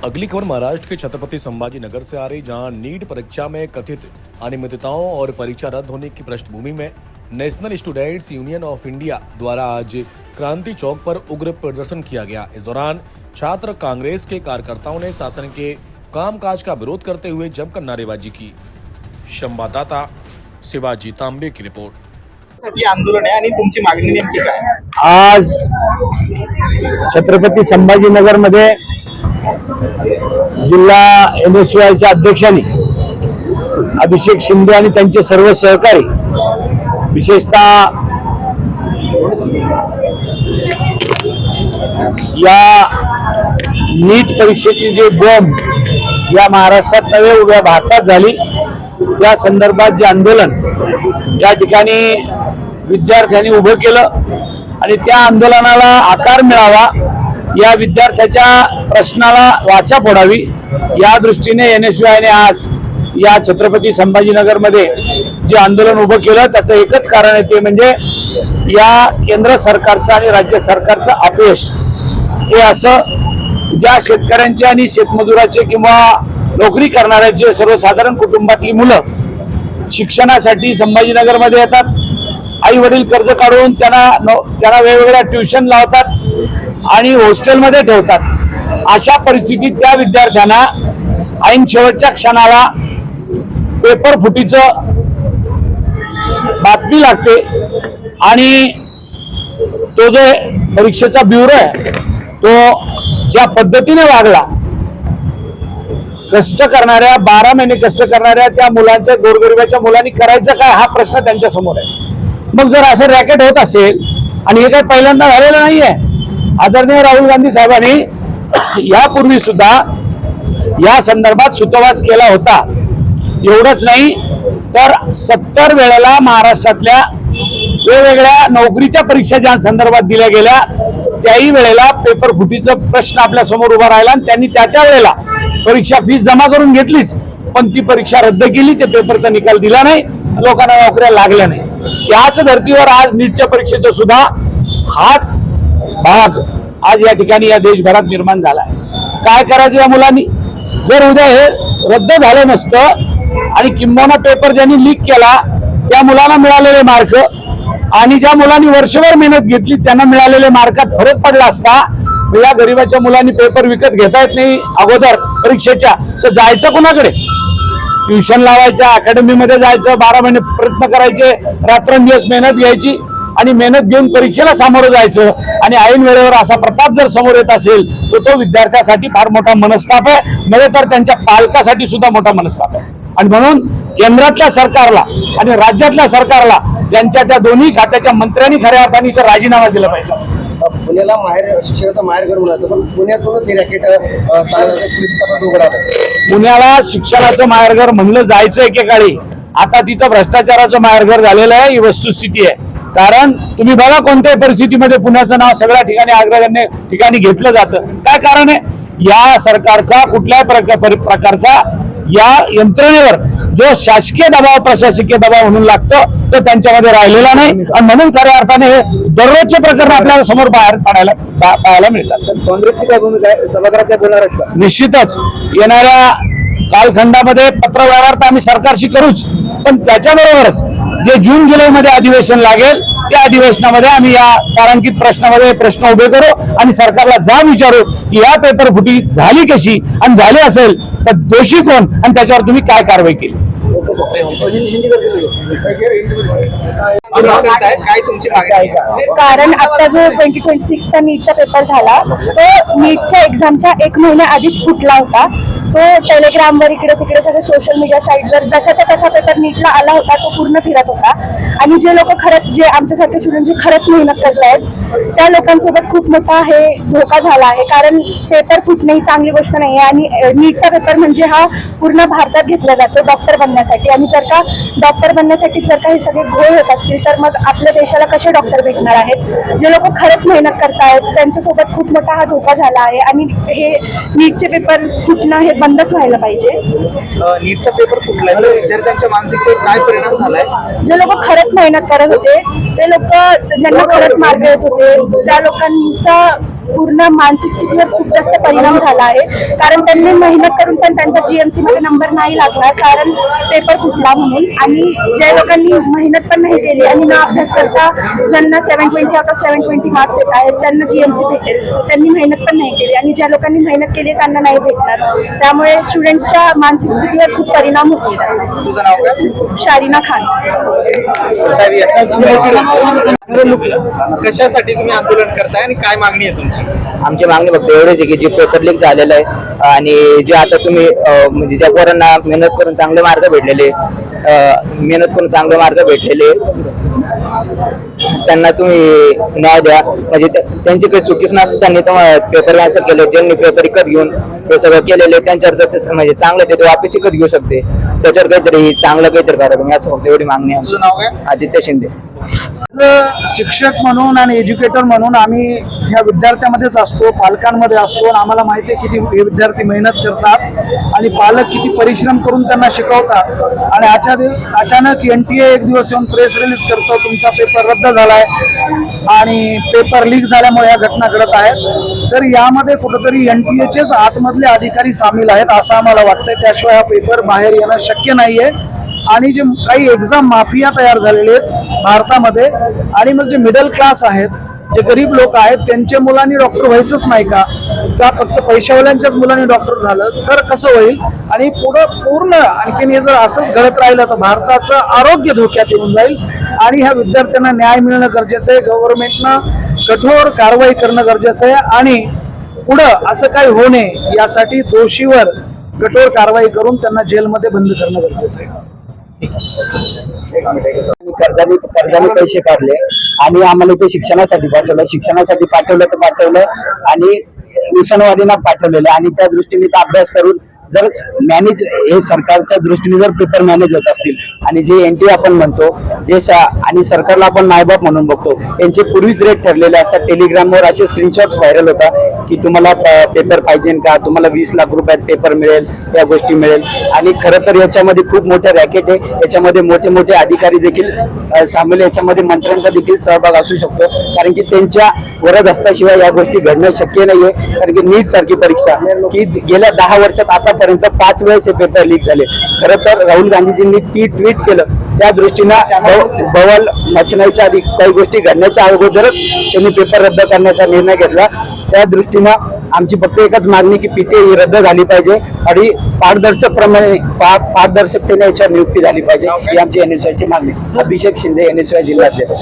अगली खबर महाराष्ट्र के छत्रपति संभाजी नगर से आ रही, जहां नीट परीक्षा में कथित अनियमितताओं और परीक्षा रद्द होने की पृष्ठभूमि में national students union of India द्वारा आज क्रांति चौक पर उग्र प्रदर्शन किया गया। इस दौरान छात्र कांग्रेस के कार्यकर्ताओं ने शासन के कामकाज का विरोध करते हुए जमकर नारेबाजी की। संवाददाता शिवाजी तांबे की रिपोर्ट। आंदोलन आहे आणि तुमची मागणी नेमकी काय? आज छत्रपती संभाजीनगर मध्ये जिल्हा एनएसयूआयच्या अध्यक्षांनी अभिषेक शिंदे आणि त्यांचे सर्व सहकारी, विशेषतः या नीट परीक्षेची जी बॉम्ब या महाराष्ट्रात नव्हे उभ्या भारतात झाली, त्या संदर्भात जे आंदोलन या ठिकाणी विद्यार्थ्यांनी उभं केलं आणि त्या आंदोलनाला आकार मिळावा, या विद्यार्थ्याच्या प्रश्नाला वाचा फोडावी, या दृष्टीने एनएसयूआयने आज या छत्रपती संभाजीनगर मध्ये जे आंदोलन उभं केलं त्याचं एकच कारण आहे, ते म्हणजे या केंद्र सरकारचं आणि राज्य सरकारचं अपयश। हे असं ज्या शेतकऱ्यांचे आणि शेतमजुराचे किंवा नोकरी करणाऱ्याचे सर्वसाधारण कुटुंबातली मुलं शिक्षणासाठी संभाजीनगर मध्ये येतात, आई वडील कर्ज काढून त्यांना वेगवेगळ्या ट्युशन लावतात आणि हॉस्टेलमध्ये ठेवतात। अशा परिस्थितीत त्या विद्यार्थ्यांना ऐन शेवटच्या क्षणाला पेपर फुटीचं बातमी लागते आणि तो जो परीक्षेचा ब्युरो आहे तो ज्या पद्धतीने वागला, कष्ट करणाऱ्या 12 महिने कष्ट करणाऱ्या त्या मुलांच्या, गोरगरिबाच्या मुलांनी करायचं काय, हा प्रश्न त्यांच्या समोर आहे। मग जर असं रॅकेट होत असेल, आणि हे काही पहिल्यांदा झालेलं नाहीये, आदरणीय राहुल गांधी साहेबांनी यापूर्वी सुद्धा या संदर्भात सूतोवाच केला होता। एवढंच नाही तर 70 वेळेला महाराष्ट्रातल्या वेगवेगळ्या नोकरीच्या परीक्षा ज्या संदर्भात दिल्या गेल्या, त्याही वेळेला पेपर फुटीचा प्रश्न आपल्या समोर उभा राहिला आणि त्यांनी त्या वेळेला परीक्षा फीस जमा करून घेतलीच, पण ती परीक्षा रद्द केली, ते पेपरचा निकाल दिला नाही, लोकांना नोकऱ्या लागल्या नाही। त्याच धर्तीवर आज नीटच्या परीक्षेचा सुद्धा हाच भाग आज या ठिकाणी या देशभरात निर्माण झाला आहे। काय करायचं या मुलांनी? जर उद्या हे रद्द झालं नसतं आणि किंबहुना पेपर ज्यांनी लीक केला त्या मुलांना मिळालेले मार्क आणि ज्या मुलांनी वर्षभर मेहनत घेतली त्यांना मिळालेले मार्कात फरक पडला असता, या गरीबाच्या मुलांनी पेपर विकत घेता येत नाही अगोदर परीक्षेच्या, तर जायचं कोणाकडे? ट्युशन लावायच्या, अकॅडमी मध्ये जायचं, 12 महिने प्रयत्न करायचे, रात्रंदिवस मेहनत घ्यायची आणि मेहनत घेऊन परीक्षेला सामोरं जायचं, आणि ऐन वेळेवर असा प्रताप जर समोर येत असेल तर तो विद्यार्थ्यासाठी फार मोठा मनस्ताप आहे, नव्हे तर त्यांच्या पालकासाठी सुद्धा मोठा मनस्ताप आहे। आणि म्हणून केंद्रातल्या सरकारला आणि राज्यातल्या सरकारला त्यांच्या त्या दोन्ही खात्याच्या मंत्र्यांनी खऱ्या अर्थाने इथं राजीनामा दिला पाहिजे। पुण्याला शिक्षणाचं माहेरघर म्हणलं पण पुण्यातूनच हे रॅकेट पुण्याला शिक्षणाचं माहेरघर म्हणलं जायचं एकेकाळी, आता तिथं भ्रष्टाचाराचं माहेरघर झालेलं आहे, ही वस्तुस्थिती आहे। कारण तुम्ही बघा कोणत्याही परिस्थितीमध्ये पुण्याचं नाव सगळ्या ठिकाणी अग्रगण्य ठिकाणी घेतलं जातं। काय कारण आहे? या सरकारचा कुठल्याही प्रकारचा या यंत्रणेवर जो शासकीय दबाव, प्रशासकीय दबाव म्हणून लागतो तो त्यांच्यामध्ये राहिलेला नाही, आणि म्हणून खऱ्या अर्थाने हे दररोजचे प्रकरण आपल्याला समोर बाहेर पाहायला मिळतात। काँग्रेसची काय भूमिका आहे? सभागृहात काय बोलणार आहेत का? निश्चितच येणाऱ्या कालखंडामध्ये पत्रव्यवहार तर आम्ही सरकारशी करूच, पण त्याच्याबरोबरच जे जून जुलैमध्ये अधिवेशन लागेल त्या अधिवेशनामध्ये आम्ही या तारांकित प्रश्नामध्ये प्रश्न उभे करू आणि सरकारला जाब विचारू की या पेपर फुटी झाली कशी, आणि झाली असेल तर दोषी कोण आणि त्याच्यावर तुम्ही काय कारवाई केली। काय तुमची मागणी आहे? कारण आता जो 2026 चा नीटचा पेपर झाला तो नीटच्या एक्झामच्या 1 महिन्या आधीच फुटला होता। तो टेलिग्रामवर इकडे तिकडे सगळे सोशल मीडिया साईट्सवर जशाचा तसा पेपर नीटला आला होता, तो पूर्ण फिरत होता, आणि जे लोक खरंच, जे आमच्यासारखे स्टुडंट जे खरंच मेहनत करत आहेत त्या लोकांसोबत खूप मोठा हे धोका झाला आहे। कारण पेपर फुटणे ही चांगली गोष्ट नाही आहे, आणि नीटचा पेपर म्हणजे हा पूर्ण भारतात घेतला जातो डॉक्टर बनण्यासाठी, आणि जर का डॉक्टर बनण्यासाठी जर का हे सगळे घोळ होत असतील तर मग आपल्या देशाला कसे डॉक्टर भेटणार आहेत? जे लोक खरंच मेहनत करतायत त्यांच्यासोबत खूप मोठा हा धोका झाला आहे, आणि हे नीटचे पेपर फुटणं हे बंदच व्हायला पाहिजे। नीटचा पेपर फुटला तर विद्यार्थ्यांच्या मानसिकतेवर काय परिणाम झालाय? जे लोक खरंच मेहनत करत होते, ते लोक ज्यांना खरंच मार्क येत होते, त्या लोकांचा पूर्ण मानसिक स्थितीवर खूप जास्त परिणाम झाला आहे. कारण त्यांनी मेहनत करून पण त्यांचा GMC मध्ये नंबर नाही लागला, कारण पेपर फुटला म्हणून. आणि ज्या लोकांनी मेहनत पण नाही केली आणि न अभ्यास करता ज्यांना 720 out of 720 मार्क्स येत आहेत त्यांना GMC भेटेल. त्यांनी मेहनत पण नाही केली आणि ज्या लोकांनी मेहनत केली त्यांना नाही भेटणार. त्यामुळे स्टुडंट्सच्या मानसिक स्थितीवर खूप परिणाम होतो त्याचा. तुझं नाव काय? शारीना खान. कशासाठी तुम्ही आंदोलन करताय आणि काय मागणी आहे तुमची? आमची मागणी फक्त एवढीच आहे की जे पेपर लीक झालेलं आहे आणि जे आता तुम्ही म्हणजे ज्या पोरांना मेहनत करून चांगले मार्क भेटलेले त्यांना तुम्ही न्याय द्या. म्हणजे त्यांची काही चुकीच नसताना पेपर कॅन्सल केले, ज्यांनी पेपर विकत घेऊन हे सगळं केलेले त्यांच्यावर म्हणजे चांगलं ते वापस विकत घेऊ शकते. त्याच्यावर काहीतरी चांगलं काहीतरी करा तुम्ही, असं फक्त एवढी मागणी आहे. तुझं नाव काय? आदित्य शिंदे. शिक्षक म्हणून आणि एज्युकेटर म्हणून आम्ही ह्या विद्यार्थ्यामध्येच असतो, पालकांमध्ये असतो आणि आम्हाला माहिती आहे किती हे विद्यार्थी मेहनत करतात आणि पालक किती परिश्रम करून त्यांना शिकवतात. आणि अचानक NTA एक दिवस येऊन प्रेस रिलीज करतो, तुमचा पेपर रद्द झालाय आणि पेपर लीक झाल्यामुळे या घटना घडत आहेत. तर यामध्ये कुठेतरी NTAचेच आतमधले अधिकारी सामील आहेत असं आम्हाला वाटतंय. त्याशिवाय हा पेपर बाहेर येणं शक्य नाहीये. आणि जे काही एक्झाम माफिया तयार झालेले आहेत भारतामध्ये, आणि मग जे मिडल क्लास आहेत, जे गरीब लोक आहेत, त्यांच्या मुलांनी डॉक्टर व्हायचंच नाही का फक्त पैशावाल्यांच्याच मुलांनी डॉक्टर झालं तर कसं होईल? आणि पुढं पूर्ण आणखीन हे जर असंच घडत राहिलं तर भारताचं आरोग्य धोक्यात येऊन जाईल. आणि ह्या विद्यार्थ्यांना न्याय मिळणं गरजेचं आहे. गव्हर्नमेंटनं कठोर कारवाई करणं गरजेचं आहे आणि पुढं असं काही होऊ नये यासाठी दोषीवर कठोर कारवाई करून त्यांना जेलमध्ये बंद करणं गरजेचं आहे. कर्जाने पैसे काढले आणि आम्हाला ते शिक्षणासाठी पाठवलं आणि उसनवादींना पाठवलेलं आणि त्या दृष्टीने अभ्यास करून जर मॅनेज हे सरकारच्या दृष्टीने जर पेपर मॅनेज होत असतील आणि जे NTA आपण म्हणतो आणि सरकारला आपण मायबाप म्हणून बघतो, यांचे पूर्वीच रेट ठरलेले असतात. टेलिग्रामवर असे स्क्रीनशॉट व्हायरल होता की तुम्हाला पेपर पाहिजे का, तुम्हाला 20 लाख रुपयात पेपर मिळेल, त्या गोष्टी मिळेल. आणि खरं तर याच्यामध्ये खूप मोठं रॅकेट आहे. याच्यामध्ये मोठे मोठे अधिकारी देखील सामील, याच्यामध्ये मंत्र्यांचा देखील सहभाग असू शकतो. कारण की त्यांच्या वरद असल्याशिवाय या गोष्टी घडणं शक्य नाहीये. कारण की नीट सारखी परीक्षा की गेल्या 10 वर्षात आतापर्यंत 5 वेळेस हे पेपर लीक झाले. खरं तर राहुल गांधीजींनी ट्विट केलं, त्या दृष्टीनं बवाल मचनाच्या आधी काही गोष्टी घडण्याच्या अगोदरच त्यांनी पेपर रद्द करण्याचा निर्णय घेतला. त्या दृष्टीनं आमची फक्त एकच मागणी की PTA ही रद्द झाली पाहिजे आणि पारदर्शकतेने याच्यावर नियुक्ती झाली पाहिजे ही आमची NSY ची मागणी. अभिषेक शिंदे, NSY जिल्हाध्यक्ष.